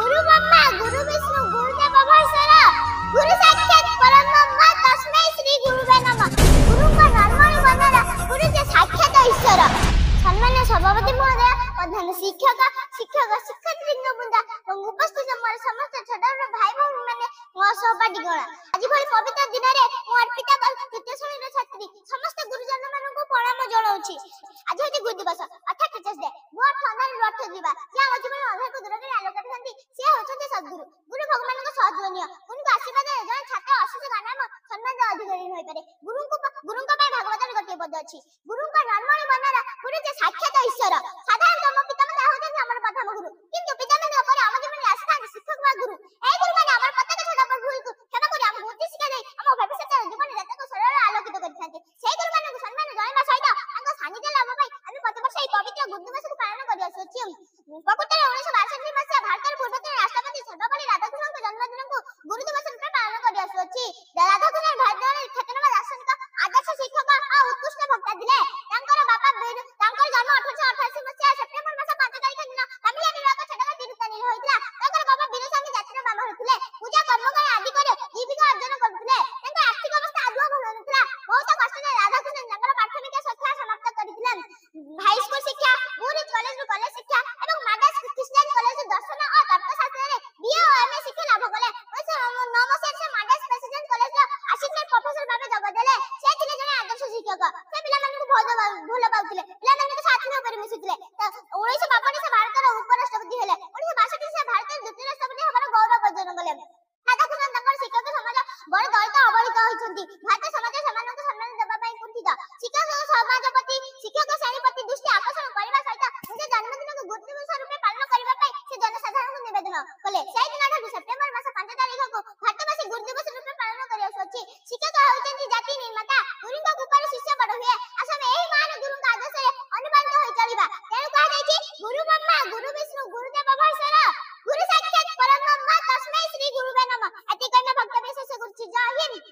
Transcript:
गुरु ब्रह्मा गुरु विष्णु गुरुदेव महेश्वरा गुरु साक्षात परब्रह्म तस्मै श्री गुरुवे नमः। गुरुଙ୍କ ନର୍ମଣି ବନ୍ଦନା ଗୁରୁ ଯେ ସାକ୍ଷାତ ଈଶ୍ୱର। ସମ୍ମାନୀୟ ସଭାପତି ମହୋଦୟ, ପ୍ରଧାନ ଶିକ୍ଷକ ଶିକ୍ଷୟିତ୍ରୀଙ୍କ ବୃନ୍ଦ ଏବଂ ଉପସ୍ଥିତ ମୋର ସମସ୍ତ ଛୋଟ ଭାଇ ଭଉଣୀ ମାନେ ମୋ ସହପାଠୀଗଣ, ଆଜି ଭଳି ପବିତ୍ର ଦିନରେ ମୁଁ ଅର୍ପିତା ତୃତୀୟ ଶ୍ରେଣୀର ଛାତ୍ରୀ ସମସ୍ତ ଗୁରୁଜନ ମାନଙ୍କୁ ପ୍ରଣାମ ଜଣାଉଛି। ଆଜି ହେଉଛି ଗୁରୁ ଦିବସ ଅର୍ଥାତ୍ ଟିଚର୍ସ ଡେ। ମୁଁ ଅନ୍ଧାରରୁ ଅର୍ଥ ଯିବା ଯେ ଆମ ଜୀବନ ଅନ୍ଧାରକୁ ଦୂର କରି ଆଲୋକ କରିଥାନ୍ତି, ସେ ହେଉଛନ୍ତି ସଦ୍ଗୁରୁ। ଗୁରୁ ଭଗବାନଙ୍କ ସହଯୋଗୀୟ। ଗୁରୁଙ୍କ ଆଶୀର୍ବାଦରେ ଜଣେ ଛାତ୍ର ଅଶେଷ ଜ୍ଞାନ ସମ୍ମାନର ଅଧିକାରୀ ହୋଇପାରେ। ଗୁରୁଙ୍କ ପାଇଁ ଭାଗବତରେ ଗୋଟିଏ ପଦ ଅଛି, ଗୁରୁଙ୍କ ନର୍ମଣି ବନ୍ଦନା ଗୁରୁ ଯେ ସାକ୍ଷାତ ଈଶ୍ୱର। ସାଧାରଣତଃ ଆମ ପିତାମାତା ହେଉଛନ୍ତି ଆମର ପ୍ରଥମ ଗୁରୁ, କିନ୍ତୁ ପିତାମାତାଙ୍କ ପରେ ଆମ ଜୀବନରେ ଆସିଥାନ୍ତି ଶିକ୍ଷକ ବା ଗୁରୁ। ଏହି ଗୁରୁମାନେ ଆମର ପ୍ରତ୍ୟେକ ଛୋଟ ଭୁଲକୁ କ୍ଷମା କରି ଆମକୁ ବୁଦ୍ଧି ଶିକ୍ଷା ଦେଇ ଆମ ଭବିଷ୍ୟତର ଜୀବନ ଯାତ୍ରାକୁ ସରଳ ଆଲୋକିତ କରିଥାନ୍ତି। ସେହି ଗୁରୁମାନଙ୍କୁ ସମ୍ମାନ ଜଣାଇବା ସହିତ ତାଙ୍କ ସାନ୍ନିଧ୍ୟ ଲାଭ ପାଇଁ ଆମେ ପ୍ରତିବର୍ଷ ଏହି ପବିତ୍ର ଗୁରୁ ଦିବସକୁ ପାଳନ କରିଆସୁଅଛୁ। ପ୍ରକୃତରେ 1962 ମସିହା ଭାରତର ପୂର୍ବତନ ରାଷ୍ଟ୍ରପତି ସର୍ବପଲ୍ଲୀ ରାଧାକୃଷ୍ଣଙ୍କ ଜନ୍ମଦିନକୁ ଗୁରୁ ଦିବସ ରୂପେ ପାଳନ କରିଆସୁଅଛି। ରାଧାକୃଷ୍ଣ ଭାରତର ଖ୍ୟାତନାମା ଦାର୍ଶନିକ, ଆଦର୍ଶ ଶିକ୍ଷକ ଓ ଉତ୍କୃଷ୍ଟ ବକ୍ତା ଥିଲେ। ତାଙ୍କର ଜନ୍ମ 1888 ମସିହା ସେପ୍ଟେମ୍ବର ମାସ 5 ତାରିଖ ଦିନ ତାମିଲନାଡୁର ଏକ ଛୋଟ ତିରୁତ୍ତଣୀରେ ହୋଇଥିଲା। ତାଙ୍କର ବାବା ବୀରସ୍ୱାମୀ ଜାତିର ବ୍ରାହ୍ମଣ ଥିଲେ। ପୂଜା କର୍ମକାଳ ଆଦି କରି ଜୀବିକା ଅର୍ଜନ କରୁଥିଲେ। ତାଙ୍କ ଆର୍ଥିକ ଅବସ୍ଥା ଆଦୌ ଭଲ ନଥିଲା। ବହୁତ କଷ୍ଟରେ ରାଧାକୃଷ୍ଣ ତାଙ୍କର ପ୍ରାଥମିକ ଶିକ୍ଷା ସମାପ୍ତ କରିଥିଲେ। ହାଇସ୍କୁଲ ଶିକ୍ଷା, ବୁରିଜ କଲେଜରୁ କଲେଜ ଶିକ୍ଷା ଏବଂ ମାଡ୍ରାସ ଖ୍ରୀଷ୍ଟିଆନ କଲେଜରୁ ଦର୍ଶନ ଓ ତର୍କଶାସ୍ତ୍ରରେ ବିଏ ଓ ଏମଏ ଶିକ୍ଷା ଲାଭ କଲେ। 1909 ମସିହାରେ ସେ ମାଡ୍ରାସ ପ୍ରେସିଡେଣ୍ଟ କଲେଜର ଆସିଷ୍ଟାଣ୍ଟ ପ୍ରଫେସର ଭାବେ ଯୋଗ ଦେଲେ। ସେ ଥିଲେ ଜଣେ ଆଦର୍ଶ ଶିକ୍ଷକ। ସେ ପିଲାମାନଙ୍କୁ ଭଲ ପାଉଥିଲେ, ପିଲାମାନଙ୍କ ସହ ଆତ୍ମୀୟ କରି ମିଶୁଥିଲେ। 1952 ସେ ଭାରତର ଉପରାଷ୍ଟ୍ରପତି ହେଲେ। 1962 ସେ ଭାରତର ଦ୍ୱିତୀୟ ରାଷ୍ଟ୍ରପତି ହେବାର ଗୌରବ ଅର୍ଜନ କଲେ। ରାଧାକୃଷ୍ଣ ତାଙ୍କର ଶିକ୍ଷକ ସମାଜ ବଡ଼ ଦଳିତ ଅବହେଳିତ ହୋଇଛନ୍ତି। ଭାରତ ସମାଜ ସେମାନଙ୍କୁ ସମ୍ମାନ ଦେବା ପାଇଁ କୁଣ୍ଠିତ। ଶିକ୍ଷକ ସମାଜ ପ୍ରତି, ଶିକ୍ଷକ ଶ୍ରେଣୀ ପ୍ରତି ଦୃଷ୍ଟି ଆକର୍ଷଣ କରିବା ସହିତ ନିଜ ଜନ୍ମଦିନକୁ ଗୁରୁ ଦିବସ ରୂପେ ପାଳନ କରିବା ପାଇଁ ସେ ଜନସାଧାରଣଙ୍କୁ ନିବେଦନ କଲେ। ସେହି ଦିନଠାରୁ ସେପ୍ଟେମ୍ବର ମାସ 5 ତାରିଖକୁ ଭାରତବାସୀ ଗୁରୁ ଦିବସ ରୂପେ ପାଳନ କରିଆସୁଅଛି। ଶିକ୍ଷକ ହେଉଛନ୍ତି ଜାତି ନିର୍ମାତା। ଗୁରୁଙ୍କ କୃପାରୁ ଶିଷ୍ୟ ବଡ଼ ହୁଏ। ଆସନ୍ତୁ ଏହି ମହାନ ଗୁରୁଙ୍କ ଆଦର୍ଶରେ ଅନୁପ୍ରାଣିତ ହୋଇ ଚଳିବା। ତେଣୁ କୁହାଯାଇଛି, ଗୁରୁ ବ୍ରହ୍ମା ଗୁରୁ ବିଷ୍ଣୁ ଗୁରୁଦେବ ମହେଶ୍ଵର ଗୁରୁ ସାକ୍ଷାତ ପରବ୍ରହ୍ମ ତସ୍ମୈ ଶ୍ରୀ ଗୁରୁବେ ନମଃ। ଏତିକି କହି ବକ୍ତବ୍ୟ ଶେଷ କରୁଛି। ଜୟ ହିନ୍ଦ।